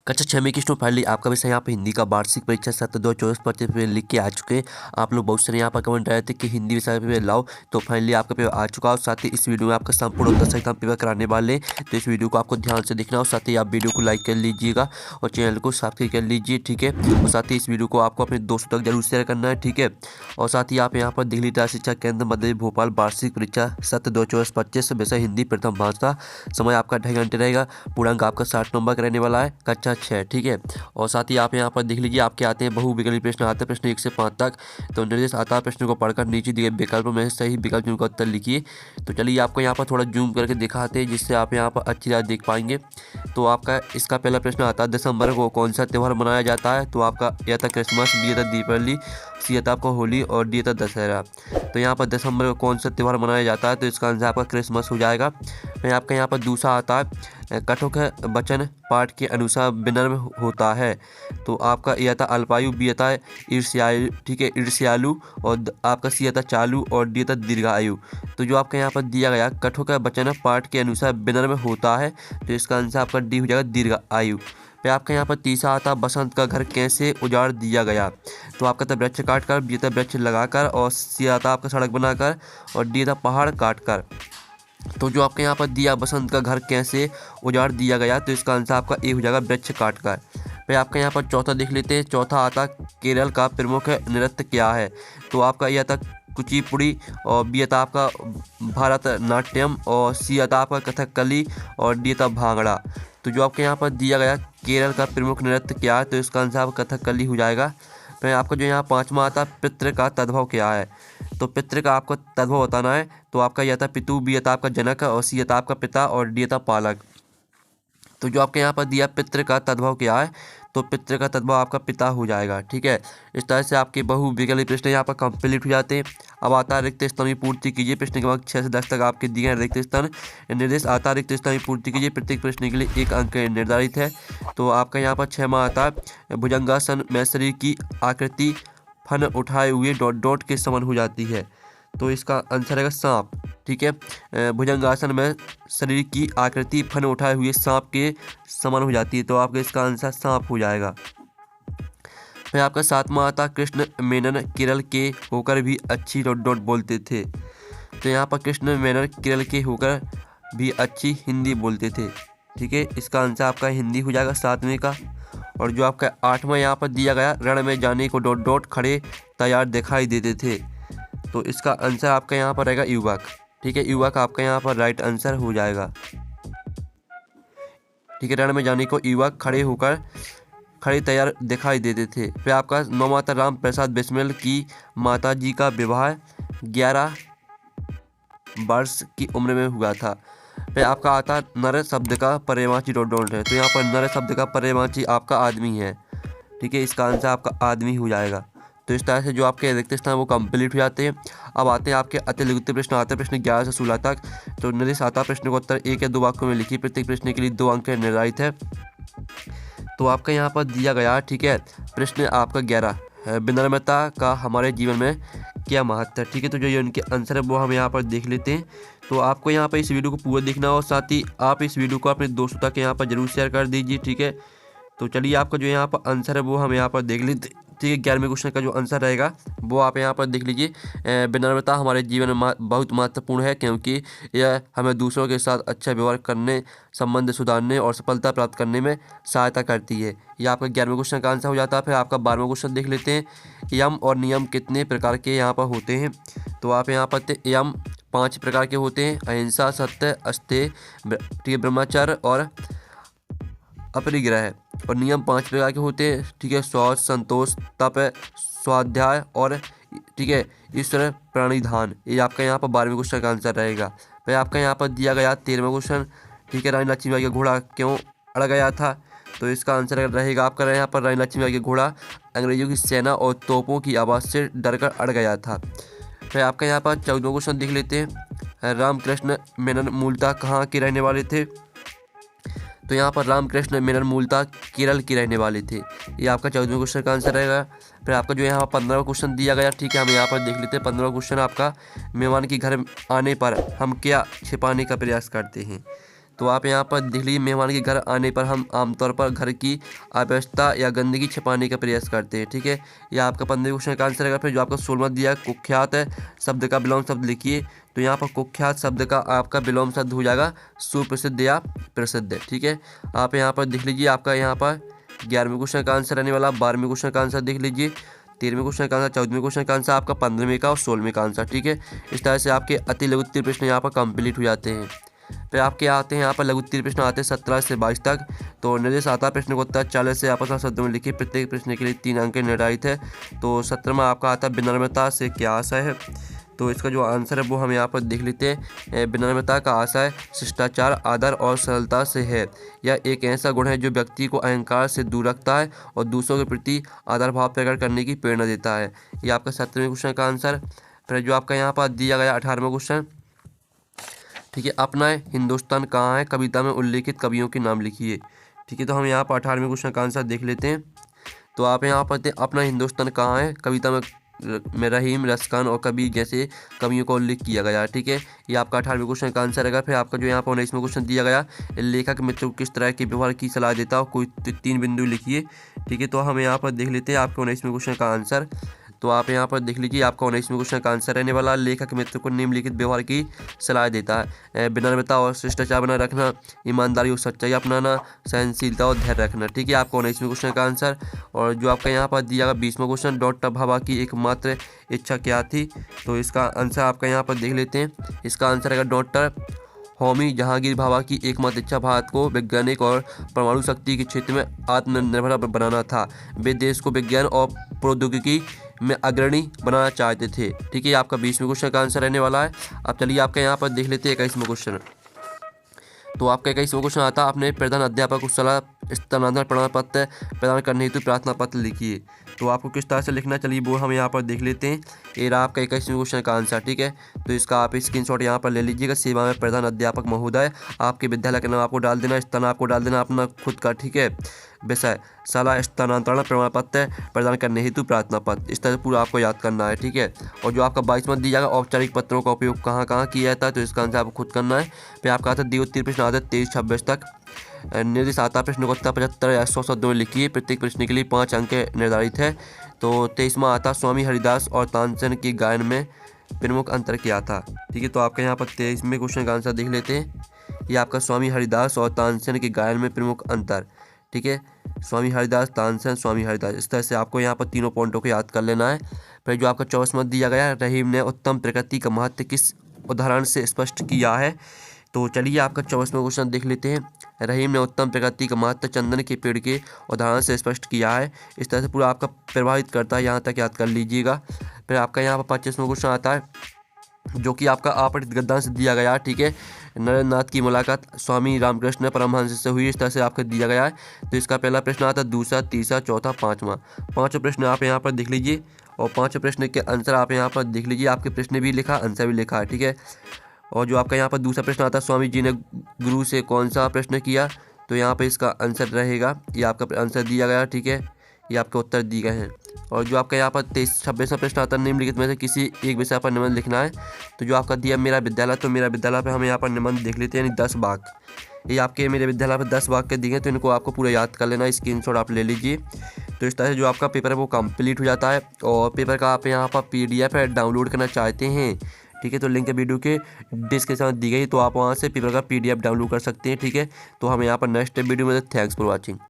कक्षा 6 में की स्टूडेंट फाइनली आपका विषय यहाँ पे हिंदी का वार्षिक परीक्षा सत्र 2024 प्रतिशत पे लिख के आ चुके हैं। आप लोग बहुत सारे यहाँ पर कमेंट आए थे कि हिंदी विषय पे लाओ, तो फाइनली आपका पेपर आ चुका है। साथ ही इस वीडियो में आपका संपूर्ण 10 एग्जाम पेपर कराने वाले हैं, तो इस वीडियो को आपको ध्यान से देखना हो। साथ ही आप वीडियो को लाइक कर लीजिएगा और चैनल को सब्सक्राइब कर लीजिए, ठीक है। और साथ ही इस वीडियो को आपको अपने दोस्तों तक जरूर शेयर करना है, ठीक है। और साथ ही आप यहाँ पर दिल्ली राष्ट्रीय शिक्षा केंद्र मध्य भोपाल वार्षिक परीक्षा सत्र 2024-25 विषय हिंदी प्रथम भाषा, समय आपका 2.5 घंटे रहेगा। पूर्णांक आपका 60 नंबर का रहने वाला है, कक्षा 6, ठीक है। और साथ ही आप यहाँ पर देख लीजिए आपके आते हैं बहुविकल्पी प्रश्न आते हैं, प्रश्न 1 से 5 तक। तो निर्देश आता है प्रश्न को पढ़कर नीचे दिए विकल्पों में सही विकल्प चुनकर उत्तर लिखिए। तो चलिए आपको यहाँ पर थोड़ा जूम करके दिखाते हैं, जिससे आप यहाँ पर अच्छी तरह देख पाएंगे। तो आपका इसका पहला प्रश्न आता है, दिसंबर को कौन सा त्यौहार मनाया जाता है? तो आपका या था क्रिसमस, बी था दीपावली, सी था आपका होली और डी था दशहरा। तो यहाँ पर दिसंबर को कौन सा त्यौहार मनाया जाता है? तो इसका आंसर आपका क्रिसमस हो जाएगा। फिर आपका यहाँ पर दूसरा आता है, कठोर वचन पाठ के अनुसार विनम्र होता है। तो आपका यह था अल्पायु, बी था ईर्ष्यालु, ठीक है, ईर्ष्यालु, और आपका सी था चालू और डी था दीर्घायु। तो जो आपका यहाँ पर दिया गया कठोर वचन पाठ के अनुसार विनम्र होता है, तो इसका आंसर आपका डी हो जाएगा दीर्घायु। फिर आपका यहाँ पर तीसरा आता बसंत का घर कैसे उजाड़ दिया गया? तो आपका था वृक्ष काट कर, बी था वृक्ष लगाकर, और सी आता आपका सड़क बनाकर, और डी था पहाड़ काट कर। तो जो आपके यहाँ पर दिया बसंत का घर कैसे उजाड़ दिया गया, तो इसका आंसर आपका ए हो जाएगा वृक्ष काट कर। फिर आपका यहाँ पर चौथा देख लेते हैं। चौथा आता केरल का प्रमुख नृत्य क्या है? तो आपका यह था कुचिपुड़ी, और बी था आपका भरतनाट्यम, और सी था आपका कथकली, और डी था भांगड़ा। तो जो आपके यहाँ पर दिया गया केरल का प्रमुख नृत्य क्या है, तो इसका आंसर आपका कथकली हो जाएगा। फिर आपका जो यहाँ पांचवा आता पितृ का तद्भव क्या है? तो पितृ का आपको तद्भव बताना है। तो आपका यह था पितु, बी था आपका जनक, और सी था आपका पिता, और डी था पालक। तो जो आपके यहाँ पर दिया पितृ का तद्भव क्या है? तो पितृ का तद्भव आपका पिता हो जाएगा, ठीक है। इस तरह से आपके बहुविकल्पी प्रश्न यहाँ पर कंप्लीट हो जाते हैं। अब आता है रिक्त स्थान की पूर्ति कीजिए। प्रश्न के बाद 6 से 10 तक आपके दिए हैं रिक्त स्थान। निर्देश आता है रिक्त स्थान की पूर्ति कीजिए। प्रत्येक प्रश्न के लिए 1 अंक निर्धारित है। तो आपका यहाँ पर 6 में आता है भुजंगासन में शरीर की आकृति फन उठाए हुए डॉट डॉट के समान हो जाती है। तो इसका आंसर है सांप, ठीक है। भुजंगासन में शरीर की आकृति फन उठाए हुए सांप के समान हो जाती है, तो आपका इसका आंसर सांप हो जाएगा। फिर आपका 7वां आता कृष्ण मेनन केरल के होकर भी अच्छी डॉट डॉट बोलते थे। तो यहाँ पर कृष्ण मेनन केरल के होकर भी अच्छी हिंदी बोलते थे, ठीक है। इसका आंसर आपका हिंदी हो जाएगा 7वें का। और जो आपका 8वां यहाँ पर दिया गया रण में जाने को डॉट डॉट खड़े तैयार दिखाई देते थे। तो इसका आंसर आपका यहाँ पर रहेगा युवक, ठीक है। युवक आपका यहाँ पर राइट आंसर हो जाएगा, ठीक है। रण में जाने को युवक खड़े तैयार दिखाई देते थे। फिर आपका 9वां था राम प्रसाद बिस्मिल की माता जी का विवाह 11 वर्ष की उम्र में हुआ था। फिर आपका आता नर शब्द का पर्यायवाची डॉट डॉट है। तो यहाँ पर नर शब्द का पर्यायवाची आपका आदमी है, ठीक है। इसका आंसर आपका आदमी हो जाएगा। तो इस तरह से जो आपके रिक्त स्थान वो कंप्लीट हो जाते हैं। अब आते हैं आपके अतिरिक्त प्रश्न आते हैं प्रश्न 11 से 16 तक। तो निर्देश आता प्रश्न का उत्तर 1 या 2 वाक्यों में लिखिए। प्रत्येक प्रश्न के लिए 2 अंक निर्धारित है। तो आपका यहाँ पर दिया गया, ठीक है। प्रश्न आपका 11 विनम्रता का हमारे जीवन में क्या महत्व है, ठीक है। तो जो ये उनके आंसर है वो हम यहाँ पर देख लेते हैं। तो आपको यहाँ पर इस वीडियो को पूरा देखना हो, साथ ही आप इस वीडियो को अपने दोस्तों तक यहाँ पर जरूर शेयर कर दीजिए, ठीक है। तो चलिए आपका जो यहाँ पर आंसर है वो हम यहाँ पर देख लेते, ठीक है। 11वें क्वेश्चन का जो आंसर रहेगा वो आप यहाँ पर देख लीजिए। विनम्रता हमारे जीवन में बहुत महत्वपूर्ण है, क्योंकि यह हमें दूसरों के साथ अच्छा व्यवहार करने, संबंध सुधारने और सफलता प्राप्त करने में सहायता करती है। यह आपका 11वें क्वेश्चन का आंसर हो जाता है। फिर आपका 12वां क्वेश्चन देख लेते हैं। यम और नियम कितने प्रकार के यहाँ पर होते हैं? तो आप यहाँ पर यम 5 प्रकार के होते हैं। अहिंसा, सत्य, अस्तेय, ठीक है, ब्रह्मचर्य और अपरिग्रह। और नियम 5 प्रकार के होते हैं, ठीक है। शौच, संतोष, तप, स्वाध्याय और, ठीक है, ईश्वर प्रणिधान। ये आपका यहाँ पर 12वें क्वेश्चन का आंसर रहेगा। फिर आपका यहाँ पर दिया गया 13वां क्वेश्चन, ठीक है। रानी लक्ष्मीबाई का घोड़ा क्यों अड़ गया था? तो इसका आंसर रहेगा आपका यहाँ पर रानी लक्ष्मीबाई का घोड़ा अंग्रेजों की सेना और तोपों की आवाज़ से डरकर अड़ गया था। फिर आपका यहाँ पर 14वां क्वेश्चन देख लेते हैं। रामकृष्ण मेनन मूलतः कहाँ के रहने वाले थे? तो यहाँ पर रामकृष्ण मेनन मूलतः केरल के रहने वाले थे। ये आपका 14वें क्वेश्चन का आंसर रहेगा। फिर आपका जो यहाँ 15वां क्वेश्चन दिया गया, ठीक है, हम यहाँ पर देख लेते हैं। 15वां क्वेश्चन आपका मेहमान के घर आने पर हम क्या छिपाने का प्रयास करते हैं? तो आप यहाँ पर देख लीजिए, मेहमान के घर आने पर हम आमतौर पर घर की अव्यवस्था या गंदगी छिपाने का प्रयास करते हैं। ठीक है, यह आपका 15वें क्वेश्चन का आंसर है। फिर जो आपका 16वां दिया कुख्यात शब्द का विलोम शब्द लिखिए। तो यहाँ पर कुख्यात शब्द का आपका विलोम शब्द हो जाएगा सुप्रसिद्ध या प्रसिद्ध। ठीक है, आप यहाँ पर देख लीजिए, आपका यहाँ पर 11वें क्वेश्चन का आंसर रहने वाला, 12वें क्वेश्चन का आंसर देख लीजिए, 13वें क्वेश्चन का आंसर, 14वें क्वेश्चन का आंसर, आपका 15वें का और 16वें का आंसर। ठीक है, इस तरह से आपके अति लघु उत्तीर्ण प्रश्न यहाँ पर कंप्लीट हो जाते हैं। फिर आपके आते हैं यहाँ पर लघु उत्तीर्ण प्रश्न आते हैं 17 से 22 तक। तो निर्देश आता है प्रश्न को उत्तर 40 से आपस में शब्दों में लिखिए। प्रत्येक प्रश्न के लिए 3 अंक निर्धारित है। तो 17वां आपका आता है विनम्रता से क्या आशय है। तो इसका जो आंसर है वो हम यहाँ पर देख लेते हैं। विनम्रता का आशय शिष्टाचार, आदर और सरलता से है। यह एक ऐसा गुण है जो व्यक्ति को अहंकार से दूर रखता है और दूसरों के प्रति आदर भाव प्रकट करने की प्रेरणा देता है। ये आपका 17वें क्वेश्चन का आंसर। फिर जो आपका यहाँ पर दिया गया 18वां क्वेश्चन, ठीक है, अपना हिंदुस्तान कहाँ है, कविता में उल्लेखित कवियों के नाम लिखिए। ठीक है, तो हम यहाँ पर 18वें क्वेश्चन का आंसर देख लेते हैं। तो आप यहाँ पर अपना हिंदुस्तान कहाँ है, कविता में रहीम, रसखान और कबीर जैसे कवियों का उल्लेख किया गया। ठीक है, ये आपका 18वें क्वेश्चन का आंसर है। फिर आपका जो यहाँ पर 19वां क्वेश्चन दिया गया, लेखक मित्र को किस तरह के व्यवहार की सलाह देता हो, कोई 3 बिंदु लिखिए। ठीक है, तो हम यहाँ पर देख लेते हैं आपके 19वें क्वेश्चन का आंसर। तो आप यहाँ पर देख लीजिए, आपका 19वें क्वेश्चन का आंसर रहने वाला, लेखक मित्र को निम्नलिखित व्यवहार की सलाह देता है। विनम्रता और शिष्टाचार बनाए रखना, ईमानदारी और सच्चाई अपनाना, सहनशीलता और धैर्य रखना। ठीक है, आपका 19वें क्वेश्चन का आंसर। और जो आपका यहाँ पर दिया गया 20वां क्वेश्चन, डॉक्टर भभा की एकमात्र इच्छा क्या थी। तो इसका आंसर आपका यहाँ पर देख लेते हैं। इसका आंसर है डॉक्टर होमी जहांगीर भाभा की एकमात्र इच्छा भारत को वैज्ञानिक और परमाणु शक्ति के क्षेत्र में आत्मनिर्भर बनाना था। वे देश को विज्ञान और प्रौद्योगिकी में अग्रणी बनाना चाहते थे। ठीक है, आपका 20वें क्वेश्चन का आंसर रहने वाला है। अब चलिए आपका यहाँ पर देख लेते हैं 21वां क्वेश्चन। तो आपका 21वां क्वेश्चन आता है, अपने प्रधान अध्यापक को सलाह स्थानांतरण प्रमाण पत्र प्रदान करने हेतु प्रार्थना पत्र लिखिए। तो आपको किस तरह से लिखना, चलिए वो हम यहाँ पर देख लेते हैं। ये रहा आपका 21वें क्वेश्चन का आंसर। ठीक है, तो इसका आप स्क्रीनशॉट यहाँ पर ले लीजिएगा। सेवा में प्रधान अध्यापक महोदय, आपके विद्यालय का नाम आपको डाल देना, स्थान आपको डाल देना अपना खुद का। ठीक है, विषय सलाह स्थानांतरण प्रमाण पत्र प्रदान करने हेतु प्रार्थना पत्र। इस तरह से पूरा आपको याद करना है। ठीक है, और जो आपका 22वां दिया जाएगा, औपचारिक पत्रों का उपयोग कहाँ कहाँ किया जाता है, तो इसका आंसर आपको खुद करना है। फिर आपका आता है द्वितीय प्रश्न आता है 23-26 तक। निर्देश आता है प्रश्न को 75 या 100 शब्दों में लिखिए। प्रत्येक प्रश्न के लिए 5 अंक निर्धारित है। तो 23वां आता स्वामी हरिदास और तानसेन के गायन में प्रमुख अंतर क्या था। ठीक है, तो आपका यहाँ पर 23वें क्वेश्चन का आंसर देख लेते हैं। ये आपका स्वामी हरिदास और तानसेन के गायन में प्रमुख अंतर। ठीक है, स्वामी हरिदास, तानसेन, स्वामी हरिदास, इस तरह से आपको यहाँ पर तीनों पॉइंटों को याद कर लेना है। फिर जो आपका 24वां दिया गया, रहीम ने उत्तम प्रकृति का महत्व किस उदाहरण से स्पष्ट किया है। तो चलिए आपका 24वां क्वेश्चन देख लेते हैं। रहीम ने उत्तम प्रकृति का महत्व चंदन के पेड़ के उदाहरण से स्पष्ट किया है। इस तरह से पूरा आपका प्रभावित करता है, यहाँ तक याद कर लीजिएगा। फिर आपका यहाँ पर 25वां क्वेश्चन आता है, जो कि आपका आपरित गद्दान से दिया गया। ठीक है, नरेंद्र नाथ की मुलाकात स्वामी रामकृष्ण परमहंस से हुई, इस तरह से आपका दिया गया है। तो इसका पहला प्रश्न आता है, दूसरा, तीसरा, चौथा, पाँचवां। 5 प्रश्न आप यहाँ पर देख लीजिए और 5 प्रश्न के आंसर आप यहाँ पर देख लीजिए। आपके प्रश्न भी लिखा, आंसर भी लिखा है। ठीक है, और जो आपका यहाँ पर दूसरा प्रश्न आता है, स्वामी जी ने गुरु से कौन सा प्रश्न किया। तो यहाँ पर इसका आंसर रहेगा, ये आपका आंसर दिया गया। ठीक है, ये आपके उत्तर दिए गए हैं। और जो आपका यहाँ पर 26वां प्रश्न आता है, निम्नलिखित में से किसी एक विषय पर निबंध लिखना है। तो जो आपका दिया मेरा विद्यालय, तो मेरा विद्यालय पे हम यहाँ पर निबंध देख लेते हैं, यानी 10 वाक्य। ये आपके मेरे विद्यालय पर 10 वाक्य दिए हैं, तो इनको आपको पूरा याद कर लेना, स्क्रीनशॉट आप ले लीजिए। तो इस तरह से जो आपका पेपर है वो कंप्लीट हो जाता है। और पेपर का आप यहाँ पर PDF है डाउनलोड करना चाहते हैं, ठीक है, तो लिंक वीडियो के डिस्क्रिप्शन में दी गई, तो आप वहाँ से पेपर का PDF डाउनलोड कर सकते हैं। ठीक है, तो हम यहाँ पर नेक्स्ट वीडियो में, थैंक्स फॉर वॉचिंग।